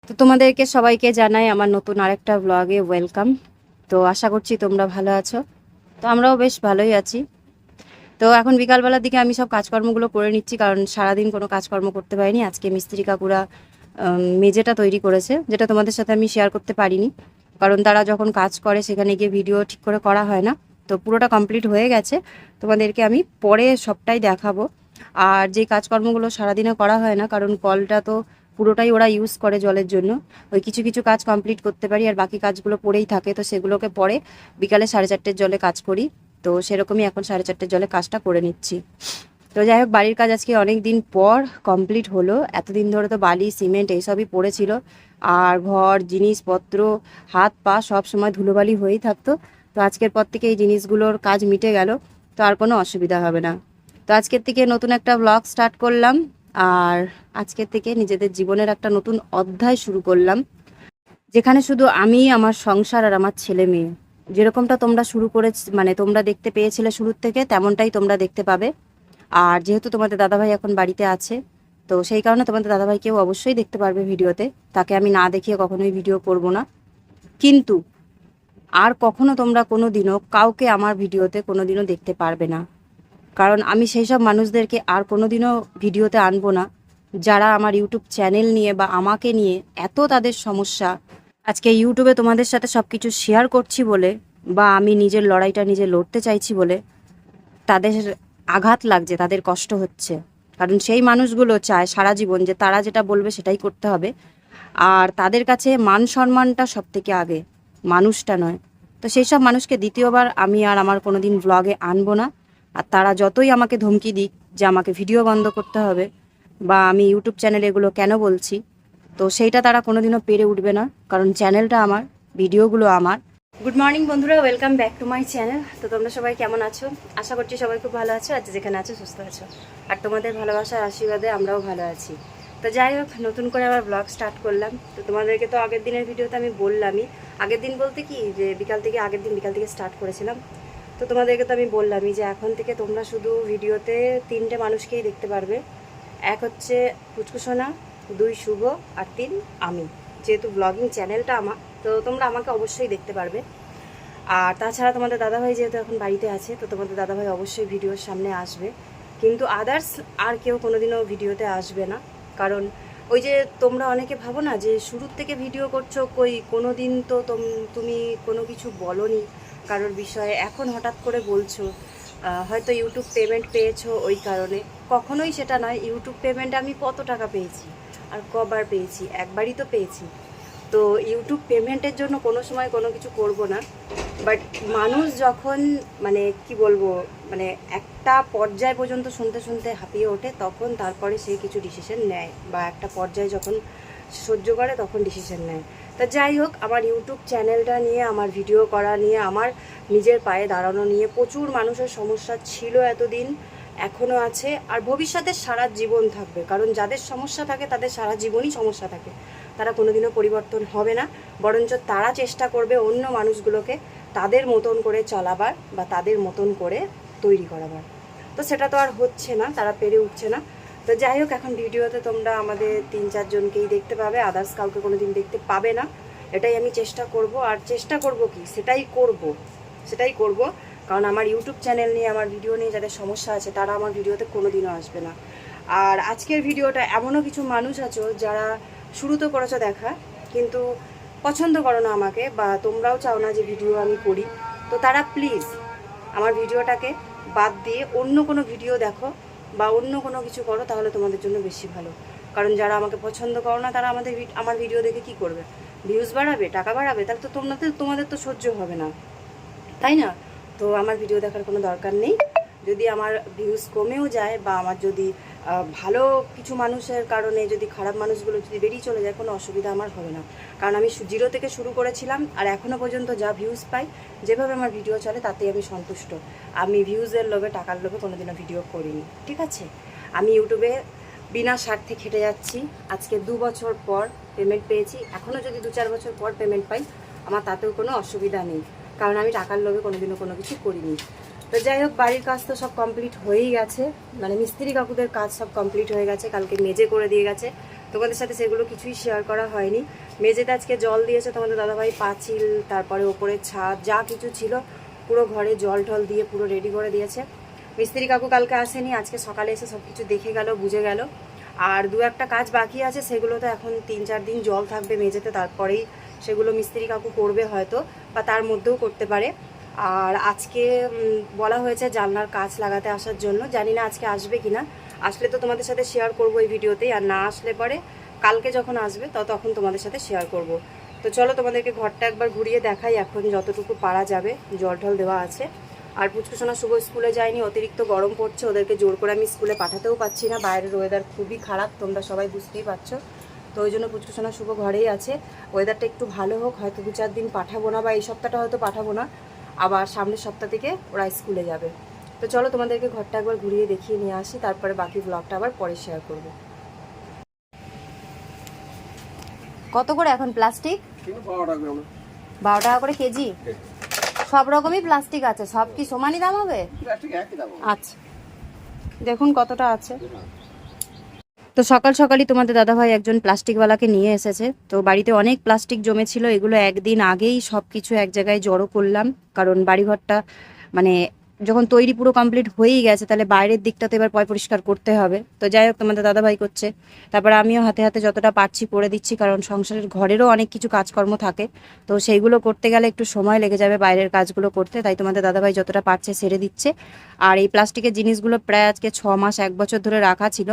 তো তোমাদেরকে সবাইকে জানাই আমার নতুন আরেকটা ব্লগে ওয়েলকাম। তো আশা করছি তোমরা ভালো আছো। তো আমরাও বেশ ভালোই আছি। তো এখন বিকালবেলার দিকে আমি সব কাজকর্মগুলো করে নিচ্ছি, কারণ সারাদিন কোনো কাজকর্ম করতে পারিনি। আজকে মিস্ত্রি কাকুরা মেঝেটা তৈরি করেছে, যেটা তোমাদের সাথে আমি শেয়ার করতে পারিনি, কারণ তারা যখন কাজ করে সেখানে গিয়ে ভিডিও ঠিক করে করা হয় না। তো পুরোটা কমপ্লিট হয়ে গেছে, তোমাদেরকে আমি পরে সবটাই দেখাবো। আর যে কাজকর্মগুলো সারাদিনে করা হয় না, কারণ কলটা তো পুরোটাই ওরা ইউজ করে জলের জন্য, ওই কিছু কিছু কাজ কমপ্লিট করতে পারি আর বাকি কাজগুলো পড়েই থাকে। তো সেগুলোকে পরে বিকালে 4:30-এর জলে কাজ করি। তো সেরকমই এখন 4:30-এর জলে কাজটা করে নিচ্ছি। তো যাই হোক, বাড়ির কাজ আজকে অনেক দিন পর কমপ্লিট হলো। এতদিন ধরে তো বালি সিমেন্ট এইসবই পড়েছিল, আর ঘর জিনিসপত্র হাত পা সব সময় ধুলোবালি হয়েই থাকতো। তো আজকের পর থেকে এই জিনিসগুলোর কাজ মিটে গেল, তো আর কোনো অসুবিধা হবে না। তো আজকের থেকে নতুন একটা ব্লগ স্টার্ট করলাম, আর আজকের থেকে নিজেদের জীবনের একটা নতুন অধ্যায় শুরু করলাম, যেখানে শুধু আমি, আমার সংসার আর আমার ছেলে মেয়ে। যেরকমটা তোমরা শুরু করে মানে তোমরা দেখতে পেয়েছিলে শুরুর থেকে, তেমনটাই তোমরা দেখতে পাবে। আর যেহেতু তোমাদের দাদাভাই এখন বাড়িতে আছে, তো সেই কারণে তোমাদের দাদাভাইকেও অবশ্যই দেখতে পারবে ভিডিওতে। তাকে আমি না দেখিয়ে কখনোই ভিডিও করব না। কিন্তু আর কখনো তোমরা কোনো দিনও কাউকে আমার ভিডিওতে কোনো দিনও দেখতে পারবে না, কারণ আমি সেই সব মানুষদেরকে আর কোনো দিনও ভিডিওতে আনবো না, যারা আমার ইউটিউব চ্যানেল নিয়ে বা আমাকে নিয়ে এত তাদের সমস্যা। আজকে ইউটিউবে তোমাদের সাথে সব কিছু শেয়ার করছি বলে, বা আমি নিজের লড়াইটা নিজে লড়তে চাইছি বলে তাদের আঘাত লাগছে, তাদের কষ্ট হচ্ছে। কারণ সেই মানুষগুলো চায় সারা জীবন যে তারা যেটা বলবে সেটাই করতে হবে, আর তাদের কাছে মান সম্মানটা সব থেকে আগে, মানুষটা নয়। তো সেই সব মানুষকে দ্বিতীয়বার আমি আর আমার কোনো দিন ব্লগে আনবো না। আর তারা যতই আমাকে ধমকি দিক যে আমাকে ভিডিও বন্ধ করতে হবে বা আমি ইউটিউব চ্যানেলে এগুলো কেন বলছি, তো সেইটা তারা কোনোদিনও পেরে উঠবে না, কারণ চ্যানেলটা আমার, ভিডিওগুলো আমার। গুড মর্নিং বন্ধুরা, welcome back to my channel. তো তোমরা সবাই কেমন আছো? আশা করছি সবাই খুব ভালো আছো, আর যেখানে আছো সুস্থ আছো, আর তোমাদের ভালোবাসার আশীর্বাদে আমরাও ভালো আছি। তো যাই হোক, নতুন করে আবার ব্লগ স্টার্ট করলাম। তো তোমাদেরকে তো আগের দিনের ভিডিওতে আমি বললামই, আগের দিন বলতে কি যে আগের দিন বিকাল থেকে স্টার্ট করেছিলাম। তো তোমাদেরকে তো আমি বললামই যে এখন থেকে তোমরা শুধু ভিডিওতে 3টে মানুষকেই দেখতে পারবে। এক হচ্ছে পুচকুসোনা, 2 শুভ, আর 3 আমি। যেহেতু ব্লগিং চ্যানেলটা আমার, তো তোমরা আমাকে অবশ্যই দেখতে পারবে। আর তাছাড়া তোমাদের দাদাভাই যেহেতু এখন বাড়িতে আছে, তো তোমাদের দাদাভাই অবশ্যই ভিডিওর সামনে আসবে, কিন্তু আদার্স আর কেউ কোনোদিনও ভিডিওতে আসবে না। কারণ ওই যে তোমরা অনেকে ভাবো না যে শুরুর থেকে ভিডিও করছো, কই কোনো দিন তো তুমি কোনো কিছু বলোনি কারোর বিষয়ে, এখন হঠাৎ করে বলছো। হয়তো ইউটিউব পেমেন্ট পেয়েছো ওই কারণে। কখনোই সেটা নয়। ইউটিউব পেমেন্ট আমি কত টাকা পেয়েছি আর কবার পেয়েছি? একবারই তো পেয়েছি। তো ইউটিউব পেমেন্টের জন্য কোনো সময় কোনো কিছু করব না। বাট মানুষ যখন মানে কি বলবো, মানে একটা পর্যায় পর্যন্ত শুনতে শুনতে হাঁপিয়ে ওঠে, তখন তারপরে সে কিছু ডিসিশন নেয়, বা একটা পর্যায়ে যখন সহ্য করে তখন ডিসিশন নেয়। তা যাই হোক, আমার ইউটিউব চ্যানেলটা নিয়ে, আমার ভিডিও করা নিয়ে, আমার নিজের পায়ে দাঁড়ানো নিয়ে প্রচুর মানুষের সমস্যা ছিল এতদিন, এখনও আছে, আর ভবিষ্যতে সারা জীবন থাকবে। কারণ যাদের সমস্যা থাকে তাদের সারা জীবনই সমস্যা থাকে, তারা কোনোদিনও পরিবর্তন হবে না। বরঞ্চ তারা চেষ্টা করবে অন্য মানুষগুলোকে তাদের মতন করে চলাবার বা তাদের মতন করে তৈরি করাবার। তো সেটা তো আর হচ্ছে না, তারা পেরে উঠছে না। তো যাই হোক, এখন ভিডিওতে তোমরা আমাদের 3-4 জনকেই দেখতে পাবে, আদার্স কাউকে কোনো দিন দেখতে পাবে না। এটাই আমি চেষ্টা করব, আর চেষ্টা করব কি সেটাই করব। কারণ আমার ইউটিউব চ্যানেল নিয়ে, আমার ভিডিও নিয়ে যাদের সমস্যা আছে, তারা আমার ভিডিওতে কোনো দিনও আসবে না। আর আজকের ভিডিওটা এমনও কিছু মানুষ আছো যারা শুরুতে করেছো দেখা, কিন্তু পছন্দ করো না আমাকে, বা তোমরাও চাও না যে ভিডিও আমি করি, তো তারা প্লিজ আমার ভিডিওটাকে বাদ দিয়ে অন্য কোনো ভিডিও দেখো বা অন্য কোনো কিছু করো, তাহলে তোমাদের জন্য বেশি ভালো। কারণ যারা আমাকে পছন্দ করো না, তারা আমার ভিডিও দেখে কি করবে? ভিউজ বাড়াবে, টাকা বাড়াবে, তাহলে তো তোমাদের তো সহ্য হবে না, তাই না? তো আমার ভিডিও দেখার কোনো দরকার নেই। যদি আমার ভিউজ কমেও যায়, বা আমার যদি ভালো কিছু মানুষের কারণে যদি খারাপ মানুষগুলো যদি বেরিয়ে চলে যায়, কোনো অসুবিধা আমার হবে না। কারণ আমি 0 থেকে শুরু করেছিলাম, আর এখনও পর্যন্ত যা ভিউজ পাই, যেভাবে আমার ভিডিও চলে, তাতেই আমি সন্তুষ্ট। আমি ভিউজের লোভে, টাকার লোভে কোনোদিনও ভিডিও করিনি, ঠিক আছে? আমি ইউটিউবে বিনা স্বার্থে খেটে যাচ্ছি। আজকে 2 বছর পর পেমেন্ট পেয়েছি। এখনও যদি 2-4 বছর পর পেমেন্ট পাই, আমার তাতেও কোনো অসুবিধা নেই, কারণ আমি টাকার লোভে কোনোদিনও কোনো কিছু করিনি। তো যাই হোক, বাড়ির কাজ তো সব কমপ্লিট হয়েই গেছে, মানে মিস্ত্রি কাকুদের কাজ সব কমপ্লিট হয়ে গেছে, কালকে মেজে করে দিয়ে গেছে। তোমাদের সাথে সেগুলো কিছুই শেয়ার করা হয়নি। মেঝেতে আজকে জল দিয়েছে তোমাদের দাদাভাই, পাঁচিল, তারপরে ওপরে ছাদ, যা কিছু ছিল পুরো ঘরে জল টল দিয়ে পুরো রেডি করে দিয়েছে। মিস্ত্রি কাকু কালকে আসেনি, আজকে সকালে এসে সব কিছু দেখে গেল, বুঝে গেল। আর দু একটা কাজ বাকি আছে, সেগুলো তো এখন 3-4 দিন জল থাকবে মেঝেতে, তারপরেই সেগুলো মিস্ত্রি কাকু করবে হয়তো, বা তার মধ্যেও করতে পারে। আর আজকে বলা হয়েছে জানলার কাচ লাগাতে আসার জন্য, জানি না আজকে আসবে কিনা। আসলে তো তোমাদের সাথে শেয়ার করবো এই ভিডিওতেই, আর না আসলে পরে কালকে যখন আসবে তখন তোমাদের সাথে শেয়ার করব। তো চলো তোমাদেরকে ঘরটা একবার ঘুরিয়ে দেখাই, এখন যতটুকু পারা যাবে। জল টল দেওয়া আছে। আর পুচকুসোনা শুভ স্কুলে যায়নি, অতিরিক্ত গরম পড়ছে, ওদেরকে জোর করে আমি স্কুলে পাঠাতেও পারছি না, বাইরের ওয়েদার খুবই খারাপ, তোমরা সবাই বুঝতেই পারছো। তো ওই জন্য পুচকুসোনা শুভ ঘরেই আছে। ওয়েদারটা একটু ভালো হোক, হয়তো 2-4 দিন পাঠাবো না, বা এই সপ্তাহটা হয়তো পাঠাবো না, আবার সামনের সপ্তাহ থেকে ওরা স্কুলে যাবে। তো চলো তোমাদেরকে ঘরটা একবার ঘুরিয়ে দেখিয়ে নিয়ে আসি, তারপরে বাকি ব্লগটা আবার পরে শেয়ার করব। কত করে এখন প্লাস্টিক? 12 টাকা করে কেজি। সব রকমই প্লাস্টিক আছে, সব কি সমানই দাম হবে? আচ্ছা, দেখুন কতটা আছে। তো সকাল সকালই তোমাদের দাদাভাই একজন প্লাস্টিকওয়ালাকে নিয়ে এসেছে। তো বাড়িতে অনেক প্লাস্টিক জমেছিল, এগুলো একদিন আগেই সব কিছু এক জায়গায় জড়ো করলাম, কারণ বাড়িঘরটা মানে যখন তৈরি পুরো কমপ্লিট হয়েই গেছে, তাহলে বাইরের দিকটা তো এবার পরিষ্কার করতে হবে। তো যাই হোক, তোমাদের দাদাভাই করছে, তারপর আমিও হাতে হাতে যতটা পারছি করে দিচ্ছি, কারণ সংসারের ঘরেরও অনেক কিছু কাজকর্ম থাকে, তো সেইগুলো করতে গেলে একটু সময় লেগে যাবে বাইরের কাজগুলো করতে, তাই তোমাদের দাদাভাই যতটা পারছে সেরে দিচ্ছে। আর এই প্লাস্টিকের জিনিসগুলো প্রায় আজকে 6 মাস 1 বছর ধরে রাখা ছিল,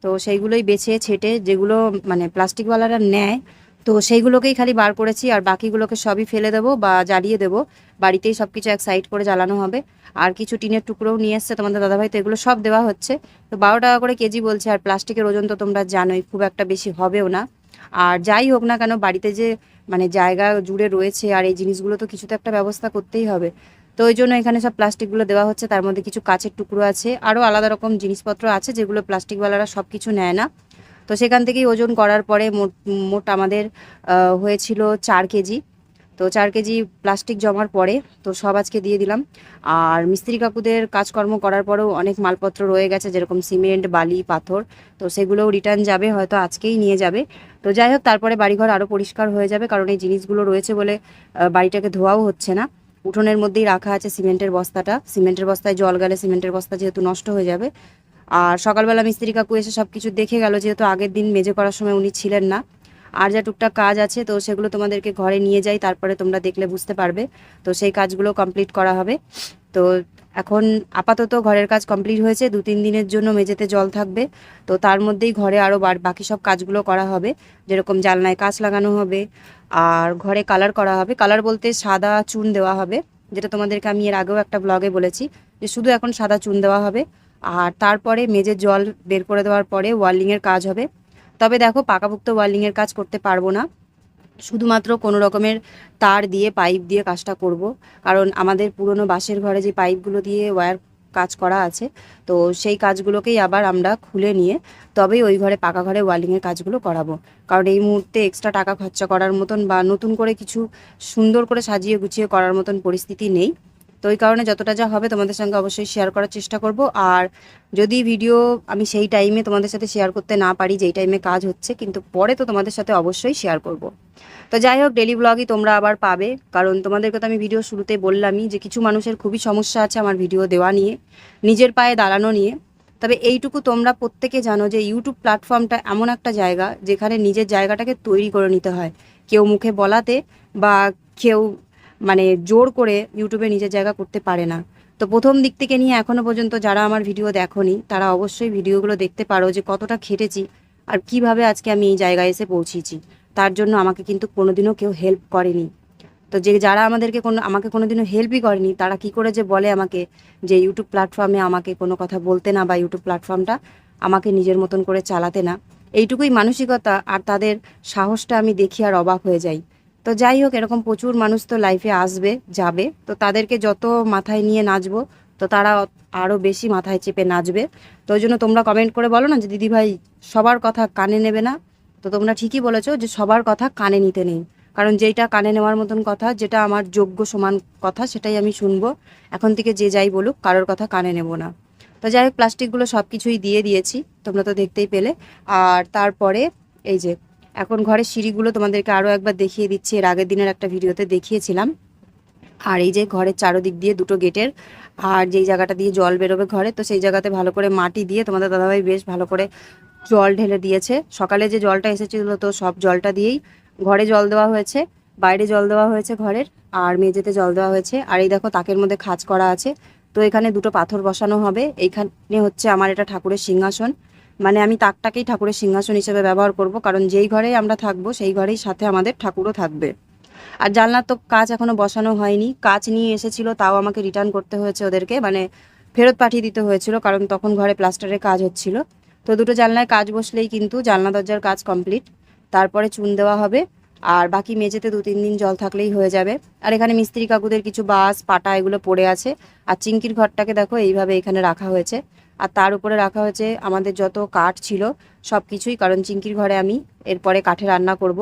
তো সেইগুলোই বেছে ছেটে যেগুলো মানে প্লাস্টিকওয়ালারা নেয়, তো সেইগুলোকেই খালি বার করেছি, আর বাকিগুলোকে সবই ফেলে দেবো বা জ্বালিয়ে দেবো। বাড়িতেই সব কিছু এক সাইড করে জ্বালানো হবে। আর কিছু টিনের টুকরোও নিয়ে এসছে তোমাদের দাদাভাই, তো এগুলো সব দেওয়া হচ্ছে। তো 12 টাকা করে কেজি বলছে, আর প্লাস্টিকের ওজন তো তোমরা জানোই খুব একটা বেশি হবেও না। আর যাই হোক না কেন, বাড়িতে যে মানে জায়গা জুড়ে রয়েছে, আর এই জিনিসগুলো তো কিছু তো একটা ব্যবস্থা করতেই হবে। তো ওই জন্য এখানে সব প্লাস্টিকগুলো দেওয়া হচ্ছে, তার মধ্যে কিছু কাচের টুকরো আছে, আরও আলাদা রকম জিনিসপত্র আছে যেগুলো প্লাস্টিকওয়ালারা সব কিছু নেয় না। তো সেখান থেকেই ওজন করার পরে মোট মোট আমাদের হয়েছিল 4 কেজি। তো 4 কেজি প্লাস্টিক জমার পরে তো সব আজকে দিয়ে দিলাম। আর মিস্ত্রি কাকুদের কাজকর্ম করার পরেও অনেক মালপত্র রয়ে গেছে, যেরকম সিমেন্ট, বালি, পাথর, তো সেগুলোও রিটার্ন যাবে, হয়তো আজকেই নিয়ে যাবে। তো যাই হোক, তারপরে বাড়িঘর আরও পরিষ্কার হয়ে যাবে, কারণ এই জিনিসগুলো রয়েছে বলে বাড়িটাকে ধোয়াও হচ্ছে না। উঠোনের মধ্যেই রাখা আছে সিমেন্টের বস্তাটা, সিমেন্টের বস্তায় জল গেলে সিমেন্টের বস্তা যেহেতু নষ্ট হয়ে যাবে। আর সকালবেলা মিস্ত্রি কাকু এসে সব কিছু দেখে গেল, যেহেতু আগের দিন মেজে করার সময় উনি ছিলেন না। আর যা টুকটাক কাজ আছে, তো সেগুলো তোমাদেরকে ঘরে নিয়ে যাই, তারপরে তোমরা দেখলে বুঝতে পারবে। তো সেই কাজগুলো কমপ্লিট করা হবে। তো এখন আপাতত ঘরের কাজ কমপ্লিট হয়েছে, 2-3 দিনের জন্য মেঝেতে জল থাকবে। তো তার মধ্যেই ঘরে আরও বাকি সব কাজগুলো করা হবে, যেরকম জানলায় কাচ লাগানো হবে, আর ঘরে কালার করা হবে। কালার বলতে সাদা চুন দেওয়া হবে, যেটা তোমাদেরকে আমি এর আগেও একটা ব্লগে বলেছি, যে শুধু এখন সাদা চুন দেওয়া হবে। আর তারপরে মেঝের জল বের করে দেওয়ার পরে ওয়ার্লিংয়ের কাজ হবে। তবে দেখো, পাকাপোক্ত ওয়ার্লিংয়ের কাজ করতে পারবো না, শুধুমাত্র কোনো রকমের তার দিয়ে পাইপ দিয়ে কাজটা করব, কারণ আমাদের পুরনো বাসের ঘরে যে পাইপগুলো দিয়ে ওয়্যার কাজ করা আছে, তো সেই কাজগুলোকেই আবার আমরা খুলে নিয়ে তবেই ওই ঘরে পাকা ঘরে ওয়ার্লিংয়ের কাজগুলো করাবো। কারণ এই মুহূর্তে এক্সট্রা টাকা খরচা করার মতন বা নতুন করে কিছু সুন্দর করে সাজিয়ে গুছিয়ে করার মতন পরিস্থিতি নেই। তো ওই কারণে যতটা যা হবে তোমাদের সঙ্গে অবশ্যই শেয়ার করার চেষ্টা করব। আর যদি ভিডিও আমি সেই টাইমে তোমাদের সাথে শেয়ার করতে না পারি, যেই টাইমে কাজ হচ্ছে, কিন্তু পরে তো তোমাদের সাথে অবশ্যই শেয়ার করব। তো যাই হোক, ডেলি ব্লগই তোমরা আবার পাবে, কারণ তোমাদেরকে তো আমি ভিডিও শুরুতে বললামই যে কিছু মানুষের খুবই সমস্যা আছে আমার ভিডিও দেওয়া নিয়ে, নিজের পায়ে দাঁড়ানো নিয়ে। তবে এইটুকু তোমরা প্রত্যেকে জানো যে ইউটিউব প্ল্যাটফর্মটা এমন একটা জায়গা যেখানে নিজের জায়গাটাকে তৈরি করে নিতে হয়, কেউ মুখে বলাতে বা কেউ মানে জোর করে ইউটিউবে নিজের জায়গা করতে পারে না। তো প্রথম দিক থেকে নিয়ে এখনো পর্যন্ত যারা আমার ভিডিও দেখোনি, তারা অবশ্যই ভিডিওগুলো দেখতে পারো যে কতটা খেটেছি আর কিভাবে আজকে আমি এই জায়গায় এসে পৌঁছেছি। তার জন্য আমাকে কিন্তু কোনোদিনও কেউ হেল্প করেনি। তো যারা আমাকে কোনোদিনও হেল্পই করেনি, তারা কি করে যে বলে আমাকে যে ইউটিউব প্ল্যাটফর্মে আমাকে কোনো কথা বলতে না, বা ইউটিউব প্ল্যাটফর্মটা আমাকে নিজের মতন করে চালাতে না। এইটুকুই মানসিকতা, আর তাদের সাহসটা আমি দেখি আর অবাক হয়ে যাই। তো যাই হোক, এরকম প্রচুর মানুষ তো লাইফে আসবে যাবে, তো তাদেরকে যত মাথায় নিয়ে নাচবো, তো তারা আরও বেশি মাথায় চেপে নাচবে। তো ওই জন্য তোমরা কমেন্ট করে বলো না যে দিদিভাই সবার কথা কানে নেবে না। তো তোমরা ঠিকই বলেছো যে সবার কথা কানে নিতে নেই, কারণ যেইটা কানে নেওয়ার মতন কথা, যেটা আমার যোগ্য সমান কথা, সেটাই আমি শুনবো। এখন থেকে যে যাই বলুক, কারোর কথা কানে নেব না। তো যাই হোক, প্লাস্টিকগুলো সব কিছুই দিয়ে দিয়েছি, তোমরা তো দেখতেই পেলে। আর তারপরে এই যে এখন ঘরের সিঁড়িগুলো তোমাদেরকে আরও একবার দেখিয়ে দিচ্ছি, এর আগের দিনের একটা ভিডিওতে দেখিয়েছিলাম। আর এই যে ঘরের চারোদিক দিয়ে দুটো গেটের, আর যেই জায়গাটা দিয়ে জল বেরোবে ঘরে, তো সেই জায়গাতে ভালো করে মাটি দিয়ে তোমাদের দাদাভাই বেশ ভালো করে জল ঢেলে দিয়েছে। সকালে যে জলটা এসেছিল তো সব জলটা দিয়েই ঘরে জল দেওয়া হয়েছে, বাইরে জল দেওয়া হয়েছে ঘরের, আর মেঝেতে জল দেওয়া হয়েছে। আর এই দেখো তাকের মধ্যে খাঁজ করা আছে, তো এখানে দুটো পাথর বসানো হবে। এইখানে হচ্ছে আমার এটা ঠাকুরের সিংহাসন, মানে আমি তাকটাকেই ঠাকুরের সিংহাসন হিসেবে ব্যবহার করব, কারণ যেই ঘরেই আমরা থাকবো সেই ঘরেই সাথে আমাদের ঠাকুরও থাকবে। আর জানলার তো কাজ এখনো বসানো হয়নি, কাজ নিয়ে এসেছিল তাও আমাকে রিটার্ন করতে হয়েছে ওদেরকে, মানে ফেরত পাঠিয়ে দিতে হয়েছিল, কারণ তখন ঘরে প্লাস্টারের কাজ হচ্ছিল। তো দুটো জানলায় কাজ বসলেই কিন্তু জানলা দরজার কাজ কমপ্লিট, তারপরে চুন দেওয়া হবে, আর বাকি মেঝেতে 2-3 দিন জল থাকলেই হয়ে যাবে। আর এখানে মিস্ত্রি কাকুদের কিছু বাঁশ পাটা এগুলো পড়ে আছে, আর চিংকির ঘরটাকে দেখো এইভাবে এখানে রাখা হয়েছে, আর তার উপরে রাখা হয়েছে আমাদের যত কাঠ ছিল সব কিছুই, কারণ চিংকির ঘরে আমি এরপরে কাঠে রান্না করব।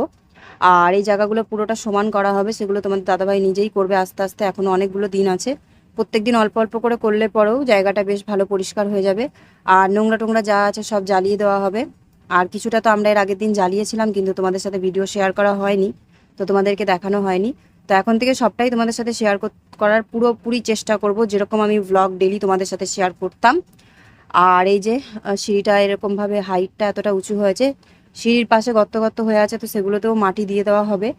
আর এই জায়গাগুলো পুরোটা সমান করা হবে, সেগুলো তোমাদের দাদাভাই নিজেই করবে আস্তে আস্তে, এখনও অনেকগুলো দিন আছে। প্রত্যেকদিন অল্প অল্প করে করলে পরেও জায়গাটা বেশ ভালো পরিষ্কার হয়ে যাবে। আর নোংরা টোংরা যা আছে সব জ্বালিয়ে দেওয়া হবে। আর কিছুটা তো আমরা এর আগের দিন জ্বালিয়েছিলাম, কিন্তু তোমাদের সাথে ভিডিও শেয়ার করা হয়নি, তো তোমাদেরকে দেখানো হয়নি। তো এখন থেকে সবটাই তোমাদের সাথে শেয়ার করার পুরোপুরি চেষ্টা করব, যেরকম আমি ব্লগ ডেলি তোমাদের সাথে শেয়ার করতাম। আর এই যে সিঁড়িটা এরকমভাবে হাইটটা এতটা উঁচু হয়েছে, সিঁড়ির পাশে গর্ত গর্ত হয়ে আছে, তো সেগুলোতেও মাটি দিয়ে দেওয়া হবে।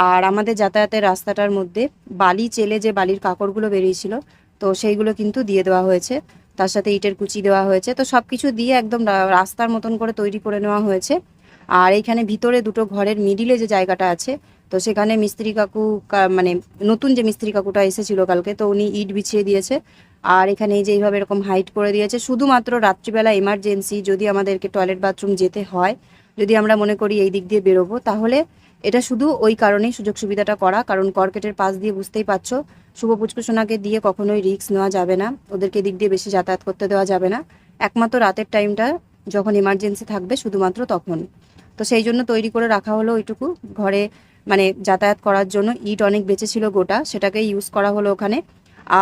আর আমাদের যাতায়াতের রাস্তাটার মধ্যে বালি চেলে যে বালির কাঁকড়গুলো বেরিয়েছিল, তো সেইগুলো কিন্তু দিয়ে দেওয়া হয়েছে, তার সাথে ইটের কুচি দেওয়া হয়েছে, তো সব কিছু দিয়ে একদম রাস্তার মতন করে তৈরি করে নেওয়া হয়েছে। আর এইখানে ভিতরে দুটো ঘরের মিডিলে যে জায়গাটা আছে, তো সেখানে মিস্ত্রি কাকু মানে নতুন যে মিস্ত্রি কাকুটা এসেছিল কালকে, তো উনি ইট বিছিয়ে দিয়েছে। আর এখানে এই যে এইভাবে এরকম হাইট করে দিয়েছে, শুধুমাত্র রাত্রিবেলা এমার্জেন্সি যদি আমাদেরকে টয়লেট বাথরুম যেতে হয়, যদি আমরা মনে করি এই দিক দিয়ে বেরোবো, তাহলে এটা শুধু ওই কারণেই সুযোগ সুবিধাটা করা, কারণ কর্কেটের পাশ দিয়ে বুঝতেই পারছো শুভ পুচকুসোনাকে দিয়ে কখনোই রিস্ক নেওয়া যাবে না, ওদেরকে দিক দিয়ে বেশি যাতায়াত করতে দেওয়া যাবে না, একমাত্র রাতের টাইমটা যখন এমার্জেন্সি থাকবে শুধুমাত্র তখন। তো সেই জন্য তৈরি করে রাখা হলো ওইটুকু ঘরে, মানে যাতায়াত করার জন্য ইট অনেক বেঁচে ছিল গোটা, সেটাকে ইউজ করা হলো ওখানে।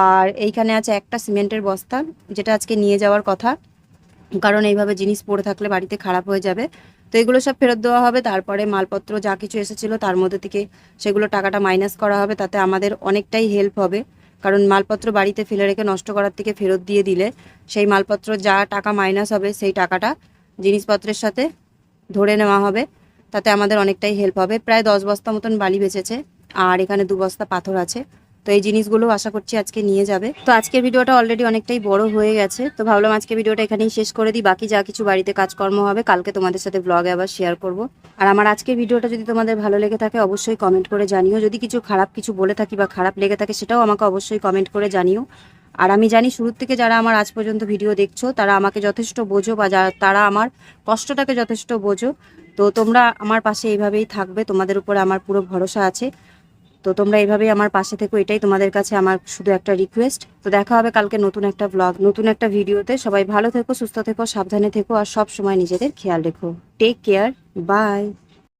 আর এইখানে আছে একটা সিমেন্টের বস্তা, যেটা আজকে নিয়ে যাওয়ার কথা, কারণ এইভাবে জিনিস পড়ে থাকলে বাড়িতে খারাপ হয়ে যাবে। তো এগুলো সব ফেরত দেওয়া হবে, তারপরে মালপত্র যা কিছু এসেছিলো তার মধ্যে থেকে সেগুলো টাকাটা মাইনাস করা হবে, তাতে আমাদের অনেকটাই হেল্প হবে। কারণ মালপত্র বাড়িতে ফেলে রেখে নষ্ট করার থেকে ফেরত দিয়ে দিলে সেই মালপত্র যা টাকা মাইনাস হবে সেই টাকাটা জিনিসপত্রের সাথে ধরে নেওয়া হবে, তাতে আমাদের অনেকটাই হেল্প হবে। প্রায় 10 বস্তা মতন বালি বেঁচেছে, আর এখানে 2 বস্তা পাথর আছে, তো এই জিনিসগুলো আশা করছি আজকে নিয়ে যাবে। তো আজকের ভিডিওটা অলরেডি অনেকটাই বড় হয়ে গেছে, তো ভাবলাম আজকে ভিডিওটা এখানেই শেষ করে দিই, বাকি যা কিছু বাড়িতে কাজকর্ম হবে কালকে তোমাদের সাথে ব্লগে আবার শেয়ার করব। আর আমার আজকের ভিডিওটা যদি তোমাদের ভালো লেগে থাকে অবশ্যই কমেন্ট করে জানিও, যদি কিছু খারাপ কিছু বলে থাকি বা খারাপ লেগে থাকে সেটাও আমাকে অবশ্যই কমেন্ট করে জানিও। আর আমি জানি শুরুর থেকে যারা আমার আজ পর্যন্ত ভিডিও দেখছো তারা আমাকে যথেষ্ট বোঝো, বা তারা আমার কষ্টটাকে যথেষ্ট বোঝো, তো তোমরা আমার পাশে এইভাবেই থাকবে, তোমাদের উপরে আমার পুরো ভরসা আছে। তো তোমরা এইভাবেই আমার পাশে থেকো, এটাই তোমাদের কাছে আমার শুধু একটা রিকোয়েস্ট। তো দেখা হবে কালকে নতুন একটা ব্লগ, নতুন একটা ভিডিওতে। সবাই ভালো থেকো, সুস্থ থেকো, সাবধানে থেকো, আর সব সময় নিজেদের খেয়াল রেখো। Take care, by.